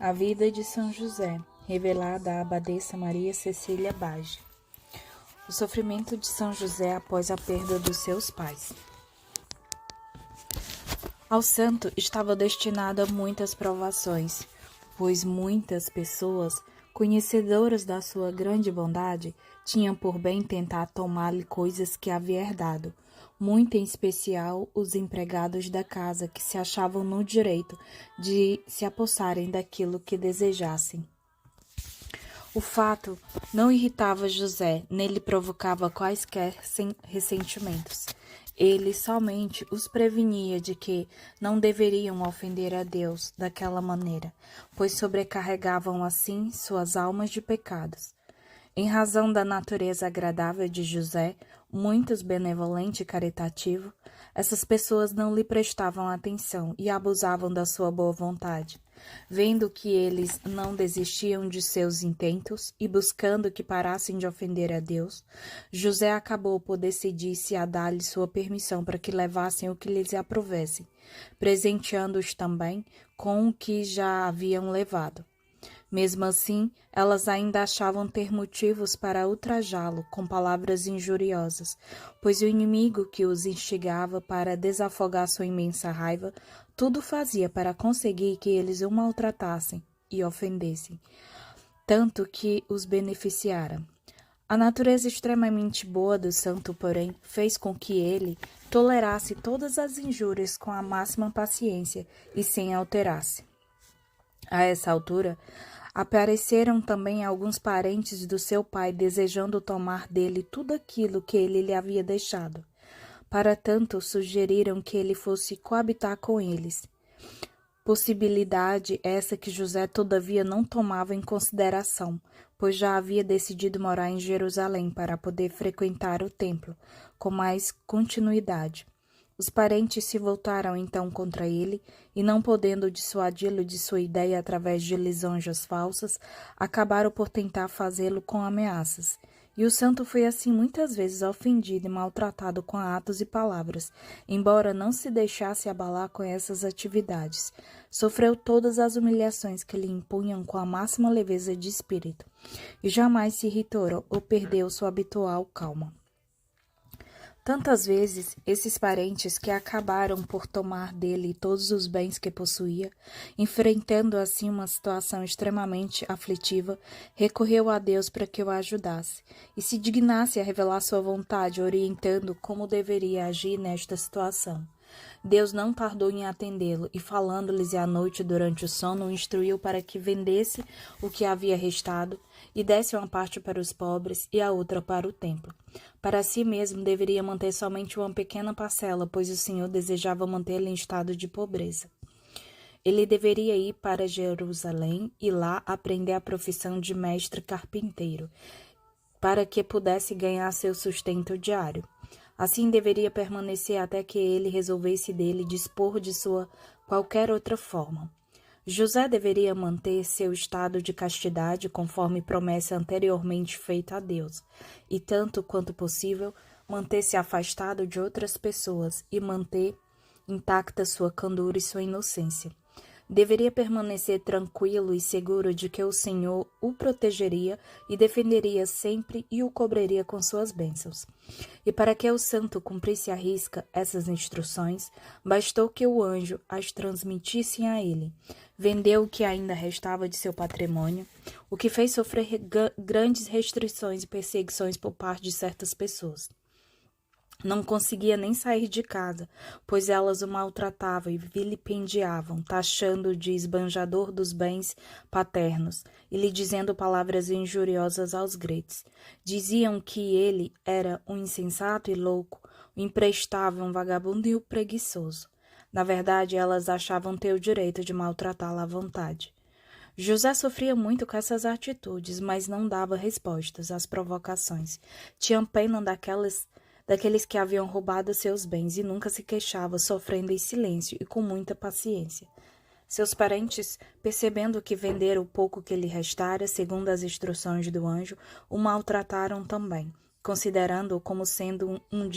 A vida de São José, revelada à abadesa Maria Cecília Bage. O sofrimento de São José após a perda dos seus pais. Ao santo estava destinado a muitas provações, pois muitas pessoas, conhecedoras da sua grande bondade, tinham por bem tentar tomar-lhe coisas que havia herdado, muito em especial os empregados da casa, que se achavam no direito de se apossarem daquilo que desejassem. O fato não irritava José, nem lhe provocava quaisquer ressentimentos. Ele somente os prevenia de que não deveriam ofender a Deus daquela maneira, pois sobrecarregavam assim suas almas de pecados. Em razão da natureza agradável de José, muito benevolente e caritativo, essas pessoas não lhe prestavam atenção e abusavam da sua boa vontade. Vendo que eles não desistiam de seus intentos e buscando que parassem de ofender a Deus, José acabou por decidir-se a dar-lhe sua permissão para que levassem o que lhes aprovesse, presenteando-os também com o que já haviam levado. Mesmo assim, elas ainda achavam ter motivos para ultrajá-lo com palavras injuriosas, pois o inimigo que os instigava para desafogar sua imensa raiva, tudo fazia para conseguir que eles o maltratassem e ofendessem, tanto que os beneficiara. A natureza extremamente boa do santo, porém, fez com que ele tolerasse todas as injúrias com a máxima paciência e sem alterar-se. A essa altura, apareceram também alguns parentes do seu pai, desejando tomar dele tudo aquilo que ele lhe havia deixado. Para tanto, sugeriram que ele fosse coabitar com eles. Possibilidade essa que José, todavia, não tomava em consideração, pois já havia decidido morar em Jerusalém para poder frequentar o templo com mais continuidade. Os parentes se voltaram então contra ele e, não podendo dissuadi-lo de sua ideia através de lisonjas falsas, acabaram por tentar fazê-lo com ameaças. E o santo foi assim muitas vezes ofendido e maltratado com atos e palavras, embora não se deixasse abalar com essas atividades. Sofreu todas as humilhações que lhe impunham com a máxima leveza de espírito, e jamais se irritou ou perdeu sua habitual calma. Tantas vezes, esses parentes que acabaram por tomar dele todos os bens que possuía, enfrentando assim uma situação extremamente aflitiva, recorreu a Deus para que o ajudasse e se dignasse a revelar sua vontade, orientando como deveria agir nesta situação. Deus não tardou em atendê-lo e, falando-lhes à noite durante o sono, o instruiu para que vendesse o que havia restado e desse uma parte para os pobres e a outra para o templo. Para si mesmo deveria manter somente uma pequena parcela, pois o Senhor desejava mantê-lo em estado de pobreza. Ele deveria ir para Jerusalém e lá aprender a profissão de mestre carpinteiro, para que pudesse ganhar seu sustento diário. Assim deveria permanecer até que ele resolvesse dele dispor de sua qualquer outra forma. José deveria manter seu estado de castidade conforme promessa anteriormente feita a Deus, e tanto quanto possível manter-se afastado de outras pessoas e manter intacta sua candura e sua inocência. Deveria permanecer tranquilo e seguro de que o Senhor o protegeria e defenderia sempre e o cobriria com suas bênçãos. E para que o santo cumprisse à risca essas instruções, bastou que o anjo as transmitisse a ele. Vendeu o que ainda restava de seu patrimônio, o que fez sofrer grandes restrições e perseguições por parte de certas pessoas. Não conseguia nem sair de casa, pois elas o maltratavam e vilipendiavam, taxando-o de esbanjador dos bens paternos e lhe dizendo palavras injuriosas aos gritos. Diziam que ele era um insensato e louco, o imprestável, um vagabundo e um preguiçoso. Na verdade, elas achavam ter o direito de maltratá-la à vontade. José sofria muito com essas atitudes, mas não dava respostas às provocações. Tinha pena daqueles que haviam roubado seus bens e nunca se queixava, sofrendo em silêncio e com muita paciência. Seus parentes, percebendo que vendera o pouco que lhe restara, segundo as instruções do anjo, o maltrataram também, considerando-o como sendo um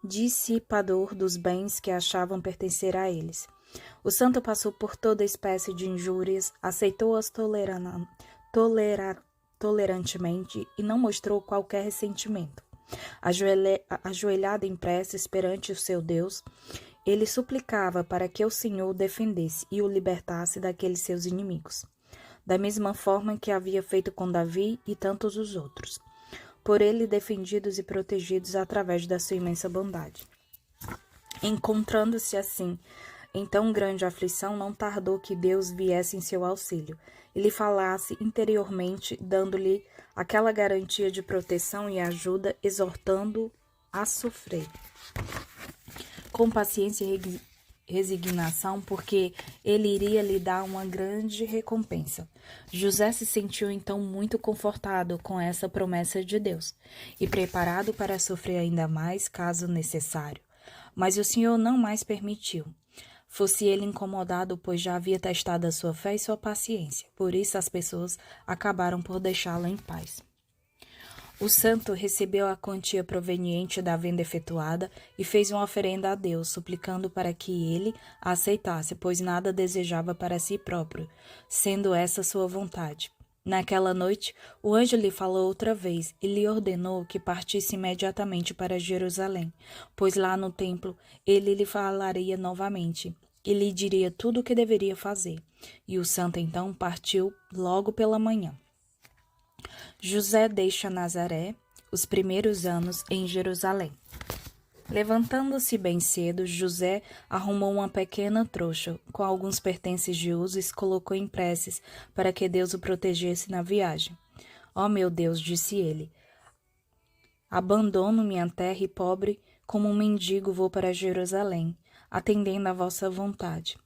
dissipador dos bens que achavam pertencer a eles. O santo passou por toda espécie de injúrias, aceitou-as tolerantemente e não mostrou qualquer ressentimento. Ajoelhado em preces perante o seu Deus, ele suplicava para que o Senhor o defendesse e o libertasse daqueles seus inimigos, da mesma forma que havia feito com Davi e tantos os outros, por ele defendidos e protegidos através da sua imensa bondade. Encontrando-se assim em tão grande aflição, não tardou que Deus viesse em seu auxílio e lhe falasse interiormente, dando-lhe aquela garantia de proteção e ajuda, exortando-o a sofrer com paciência e resignação, porque ele iria lhe dar uma grande recompensa. José se sentiu então muito confortado com essa promessa de Deus e preparado para sofrer ainda mais, caso necessário. Mas o Senhor não mais permitiu. Fosse ele incomodado, pois já havia testado a sua fé e sua paciência. Por isso as pessoas acabaram por deixá-lo em paz. O santo recebeu a quantia proveniente da venda efetuada e fez uma oferenda a Deus, suplicando para que ele a aceitasse, pois nada desejava para si próprio, sendo essa sua vontade. Naquela noite, o anjo lhe falou outra vez e lhe ordenou que partisse imediatamente para Jerusalém, pois lá no templo ele lhe falaria novamente e lhe diria tudo o que deveria fazer. E o santo então partiu logo pela manhã. José deixa Nazaré, os primeiros anos em Jerusalém. Levantando-se bem cedo, José arrumou uma pequena trouxa com alguns pertences de uso e se colocou em preces para que Deus o protegesse na viagem. Ó meu Deus, disse ele, abandono minha terra e pobre como um mendigo vou para Jerusalém, atendendo à vossa vontade.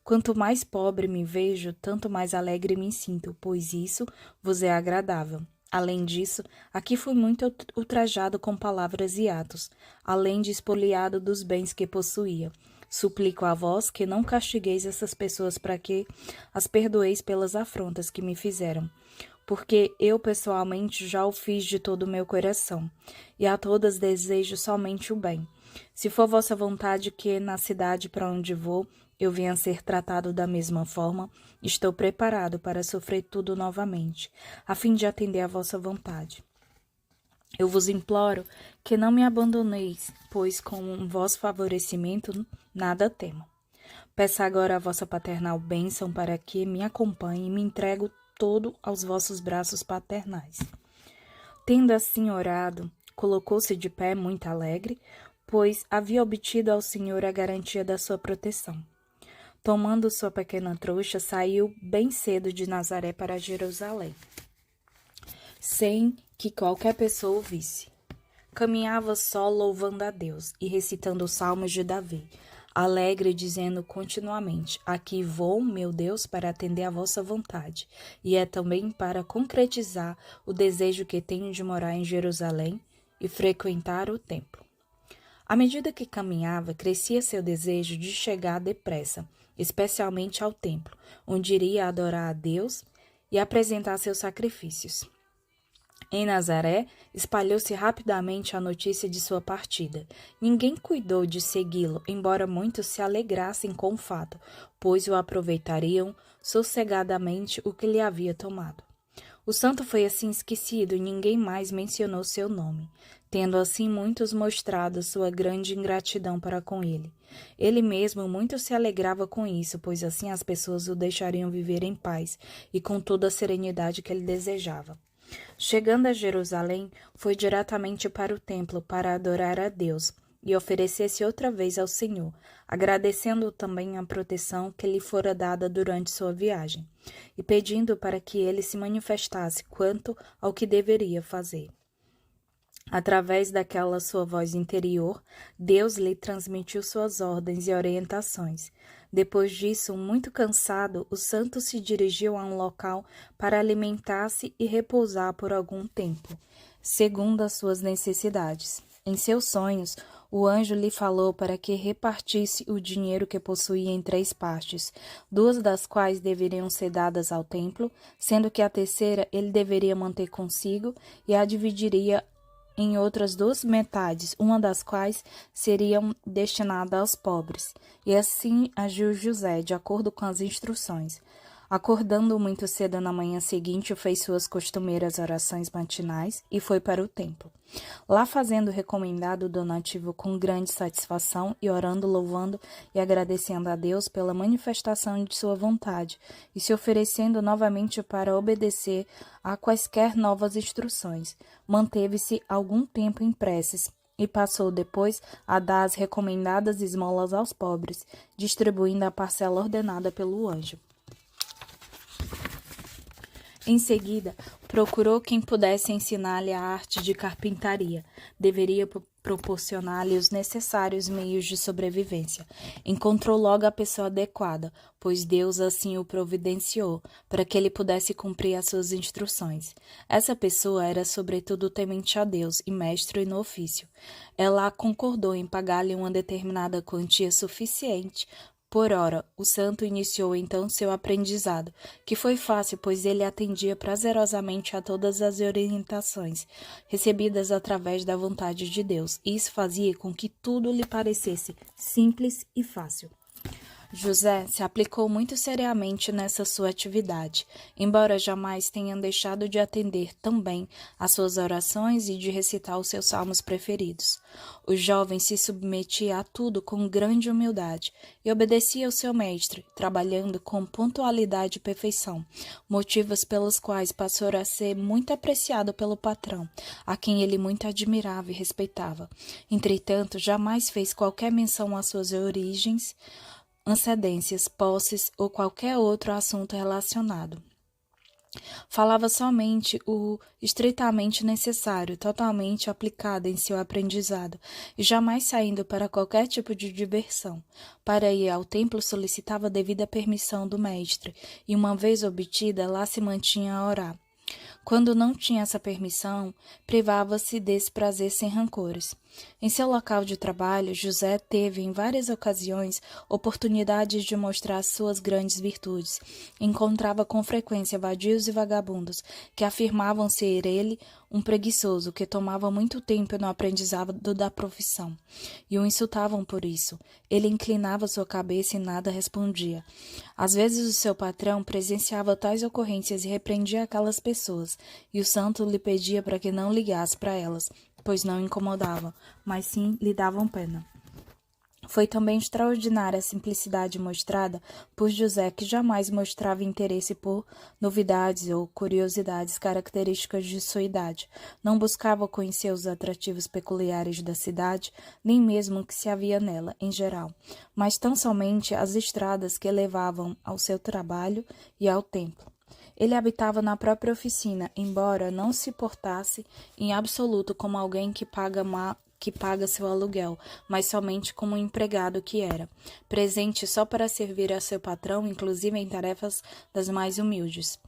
Quanto mais pobre me vejo, tanto mais alegre me sinto, pois isso vos é agradável. Além disso, aqui fui muito ultrajado com palavras e atos, além de espoliado dos bens que possuía. Suplico a vós que não castigueis essas pessoas para que as perdoeis pelas afrontas que me fizeram, porque eu pessoalmente já o fiz de todo o meu coração, e a todas desejo somente o bem. Se for vossa vontade que na cidade para onde vou eu venha a ser tratado da mesma forma, estou preparado para sofrer tudo novamente, a fim de atender à vossa vontade. Eu vos imploro que não me abandoneis, pois com o vosso favorecimento nada temo. Peço agora a vossa paternal bênção para que me acompanhe e me entrego todo aos vossos braços paternais. Tendo assim orado, colocou-se de pé muito alegre, pois havia obtido ao Senhor a garantia da sua proteção. Tomando sua pequena trouxa, saiu bem cedo de Nazaré para Jerusalém, sem que qualquer pessoa o visse. Caminhava só louvando a Deus e recitando os salmos de Davi, alegre, dizendo continuamente, aqui vou, meu Deus, para atender à vossa vontade, e é também para concretizar o desejo que tenho de morar em Jerusalém e frequentar o templo. À medida que caminhava, crescia seu desejo de chegar depressa, especialmente ao templo, onde iria adorar a Deus e apresentar seus sacrifícios. Em Nazaré, espalhou-se rapidamente a notícia de sua partida. Ninguém cuidou de segui-lo, embora muitos se alegrassem com o fato, pois o aproveitariam sossegadamente o que lhe havia tomado. O santo foi assim esquecido e ninguém mais mencionou seu nome, tendo assim muitos mostrado sua grande ingratidão para com ele. Ele mesmo muito se alegrava com isso, pois assim as pessoas o deixariam viver em paz e com toda a serenidade que ele desejava. Chegando a Jerusalém, foi diretamente para o templo para adorar a Deus e oferecer-se outra vez ao Senhor, agradecendo também a proteção que lhe fora dada durante sua viagem, e pedindo para que ele se manifestasse quanto ao que deveria fazer. Através daquela sua voz interior, Deus lhe transmitiu suas ordens e orientações. Depois disso, muito cansado, o santo se dirigiu a um local para alimentar-se e repousar por algum tempo, segundo as suas necessidades. Em seus sonhos, o anjo lhe falou para que repartisse o dinheiro que possuía em 3 partes, 2 das quais deveriam ser dadas ao templo, sendo que a terceira ele deveria manter consigo e a dividiria em outras 2 metades, uma das quais seriam destinadas aos pobres. E assim agiu José, de acordo com as instruções. Acordando muito cedo na manhã seguinte, fez suas costumeiras orações matinais e foi para o templo. Lá fazendo o recomendado donativo com grande satisfação e orando, louvando e agradecendo a Deus pela manifestação de sua vontade e se oferecendo novamente para obedecer a quaisquer novas instruções, manteve-se algum tempo em preces e passou depois a dar as recomendadas esmolas aos pobres, distribuindo a parcela ordenada pelo anjo. Em seguida, procurou quem pudesse ensinar-lhe a arte de carpintaria. Deveria proporcionar-lhe os necessários meios de sobrevivência. Encontrou logo a pessoa adequada, pois Deus assim o providenciou, para que ele pudesse cumprir as suas instruções. Essa pessoa era sobretudo temente a Deus e mestre no ofício. Ela concordou em pagar-lhe uma determinada quantia suficiente por hora. O santo iniciou então seu aprendizado, que foi fácil, pois ele atendia prazerosamente a todas as orientações recebidas através da vontade de Deus, e isso fazia com que tudo lhe parecesse simples e fácil. José se aplicou muito seriamente nessa sua atividade, embora jamais tenha deixado de atender também às suas orações e de recitar os seus salmos preferidos. O jovem se submetia a tudo com grande humildade e obedecia ao seu mestre, trabalhando com pontualidade e perfeição, motivos pelos quais passou a ser muito apreciado pelo patrão, a quem ele muito admirava e respeitava. Entretanto, jamais fez qualquer menção às suas origens, antecedências, posses ou qualquer outro assunto relacionado. Falava somente o estritamente necessário, totalmente aplicado em seu aprendizado, e jamais saindo para qualquer tipo de diversão. Para ir ao templo solicitava a devida permissão do mestre, e uma vez obtida, lá se mantinha a orar. Quando não tinha essa permissão, privava-se desse prazer sem rancores. Em seu local de trabalho, José teve em várias ocasiões oportunidades de mostrar suas grandes virtudes. Encontrava com frequência vadios e vagabundos que afirmavam ser ele um preguiçoso que tomava muito tempo no aprendizado da profissão, e o insultavam por isso. Ele inclinava sua cabeça e nada respondia. Às vezes o seu patrão presenciava tais ocorrências e repreendia aquelas pessoas, e o santo lhe pedia para que não ligasse para elas, pois não incomodavam, mas sim lhe davam pena. Foi também extraordinária a simplicidade mostrada por José, que jamais mostrava interesse por novidades ou curiosidades características de sua idade. Não buscava conhecer os atrativos peculiares da cidade, nem mesmo o que se havia nela, em geral, mas tão somente as estradas que levavam ao seu trabalho e ao templo. Ele habitava na própria oficina, embora não se portasse em absoluto como alguém que paga seu aluguel, mas somente como um empregado que era, presente só para servir a seu patrão, inclusive em tarefas das mais humildes.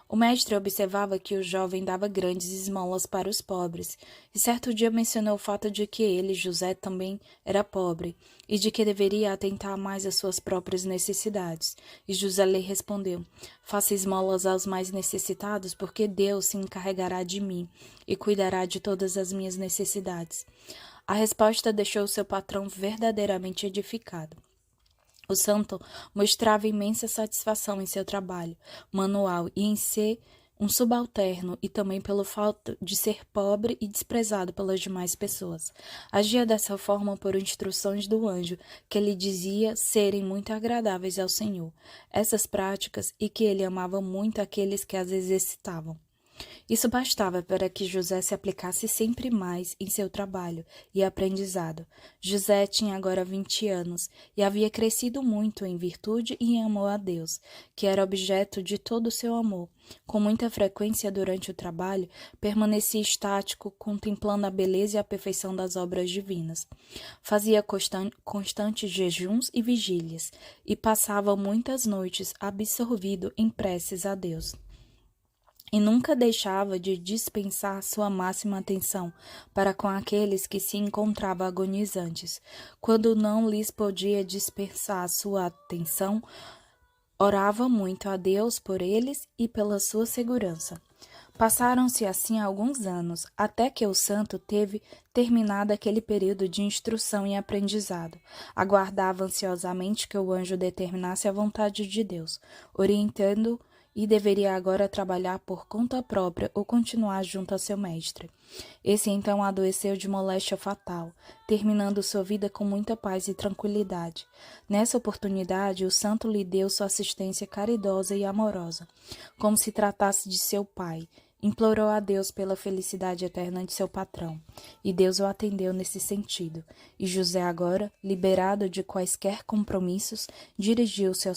O mestre observava que o jovem dava grandes esmolas para os pobres, e certo dia mencionou o fato de que ele, José, também era pobre, e de que deveria atentar mais às suas próprias necessidades. E José lhe respondeu: faça esmolas aos mais necessitados, porque Deus se encarregará de mim e cuidará de todas as minhas necessidades. A resposta deixou seu patrão verdadeiramente edificado. O santo mostrava imensa satisfação em seu trabalho manual e em ser um subalterno, e também pelo fato de ser pobre e desprezado pelas demais pessoas. Agia dessa forma por instruções do anjo, que lhe dizia serem muito agradáveis ao Senhor, essas práticas, e que ele amava muito aqueles que as exercitavam. Isso bastava para que José se aplicasse sempre mais em seu trabalho e aprendizado. José tinha agora 20 anos e havia crescido muito em virtude e em amor a Deus, que era objeto de todo o seu amor. Com muita frequência durante o trabalho, permanecia estático, contemplando a beleza e a perfeição das obras divinas. Fazia constantes jejuns e vigílias, e passava muitas noites absorvido em preces a Deus. E nunca deixava de dispensar sua máxima atenção para com aqueles que se encontravam agonizantes. Quando não lhes podia dispensar sua atenção, orava muito a Deus por eles e pela sua segurança. Passaram-se assim alguns anos, até que o santo teve terminado aquele período de instrução e aprendizado. Aguardava ansiosamente que o anjo determinasse a vontade de Deus, orientando e deveria agora trabalhar por conta própria ou continuar junto a seu mestre. Esse então adoeceu de moléstia fatal, terminando sua vida com muita paz e tranquilidade. Nessa oportunidade, o santo lhe deu sua assistência caridosa e amorosa, como se tratasse de seu pai. Implorou a Deus pela felicidade eterna de seu patrão, e Deus o atendeu nesse sentido. E José agora, liberado de quaisquer compromissos, dirigiu-se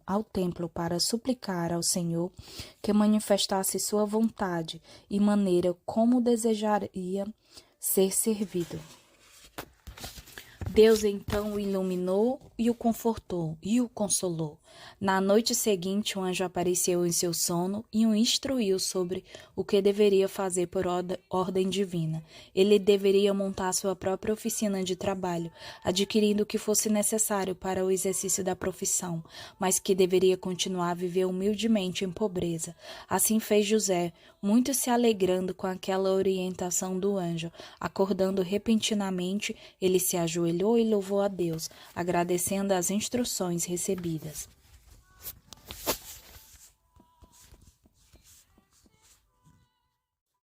ao templo para suplicar ao Senhor que manifestasse sua vontade e maneira como desejaria ser servido. Deus então o iluminou e o confortou e o consolou. Na noite seguinte, um anjo apareceu em seu sono e o instruiu sobre o que deveria fazer por ordem divina. Ele deveria montar sua própria oficina de trabalho, adquirindo o que fosse necessário para o exercício da profissão, mas que deveria continuar a viver humildemente em pobreza. Assim fez José, muito se alegrando com aquela orientação do anjo. Acordando repentinamente, ele se ajoelhou e louvou a Deus, agradecendo as instruções recebidas.